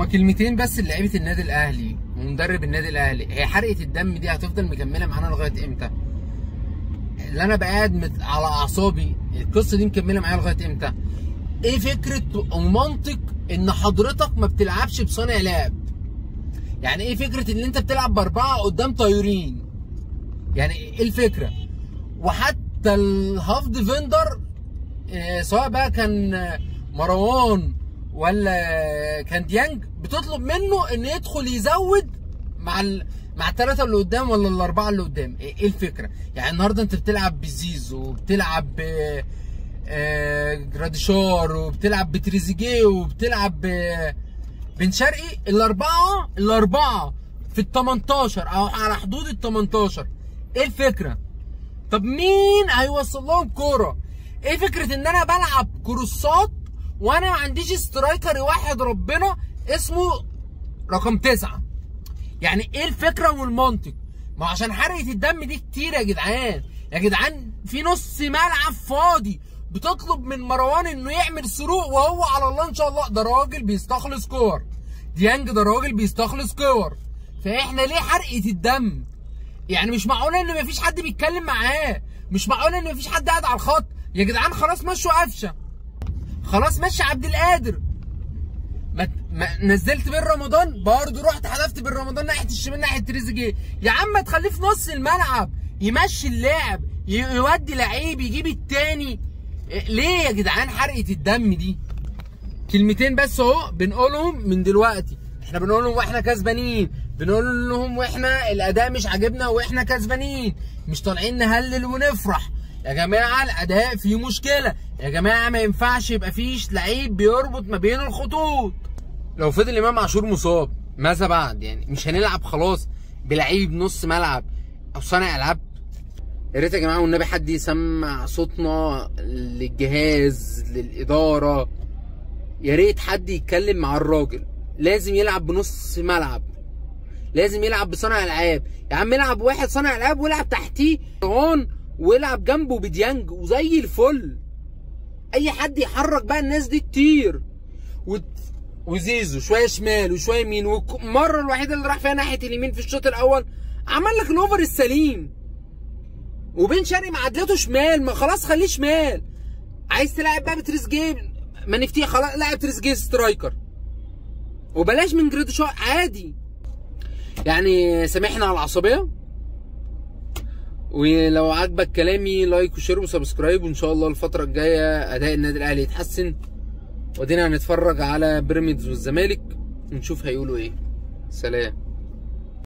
هما كلمتين بس لعيبه النادي الاهلي ومدرب النادي الاهلي. هي حرقه الدم دي هتفضل مكمله معانا لغايه امتى؟ اللي انا بقعد على اعصابي، القصه دي مكمله معايا لغايه امتى؟ ايه فكره ومنطق ان حضرتك ما بتلعبش بصانع لعب؟ يعني ايه فكره ان انت بتلعب باربعه قدام طايرين؟ يعني ايه الفكره؟ وحتى الهاف ديفندر سواء بقى كان مروان ولا كان ديانج بتطلب منه ان يدخل يزود مع الثلاثه اللي قدام ولا الاربعه اللي قدام. ايه الفكره؟ يعني النهارده انت بتلعب بزيزو وبتلعب جراديشار وبتلعب بتريزيجيه وبتلعب بن شرقي، الاربعه في ال 18 او على حدود ال 18. ايه الفكره؟ طب مين هيوصل لهم كوره؟ ايه فكره ان انا بلعب كروسات وانا ما عنديش سترايكر يوحد ربنا اسمه رقم 9؟ يعني ايه الفكره والمنطق؟ ما عشان حرقه الدم دي كتير يا جدعان. يا جدعان في نص ملعب فاضي بتطلب من مروان انه يعمل سروق وهو على الله ان شاء الله. ده راجل بيستخلص كور. ديانج ده راجل بيستخلص كور. فاحنا ليه حرقه الدم؟ يعني مش معقوله ان مفيش حد بيتكلم معاه، مش معقوله ان مفيش حد قاعد على الخط. يا جدعان خلاص مشوا قفشه، خلاص مشي عبد القادر، ما نزلت بين رمضان برضه رحت حذفت بين رمضان ناحيه الشمال ناحيه تريزيجيه. يا عم تخليه في نص الملعب يمشي اللعب، يودي لعيب يجيب التاني. ليه يا جدعان حرقه الدم دي؟ كلمتين بس اهو بنقولهم من دلوقتي. احنا بنقولهم واحنا كسبانين، بنقول لهم واحنا الاداء مش عاجبنا واحنا كسبانين، مش طالعين نهلل ونفرح. يا جماعه الاداء فيه مشكله، يا جماعه ما ينفعش يبقى فيش لعيب بيربط ما بين الخطوط. لو فضل امام عاشور مصاب ماذا بعد؟ يعني مش هنلعب خلاص بلعيب نص ملعب او صانع العاب؟ يا ريت يا جماعه والنبي حد يسمع صوتنا للجهاز للاداره، يا ريت حد يتكلم مع الراجل. لازم يلعب بنص ملعب، لازم يلعب بصانع العاب. يا عم العب واحد صانع العاب والعب تحتيه مروان والعب جنبه بديانج وزي الفل. اي حد يحرك بقى الناس دي كتير. وزيزو شويه شمال وشويه يمين، والمره الوحيده اللي راح فيها ناحيه اليمين في الشوط الاول عمل لك الاوفر السليم. وبن شرقي معدلته شمال، ما خلاص خليه شمال. عايز تلعب بقى بتريزيجيه ما نفتيه خلاص، لاعب تريزيجيه سترايكر وبلاش من جراديشار عادي. يعني سامحنا على العصبيه، ولو عجبك كلامي لايك وشير وسبسكرايب، وان شاء الله الفتره الجايه اداء النادي الاهلي يتحسن. ودينا هنتفرج على بيراميدز والزمالك ونشوف هيقولوا ايه. سلام.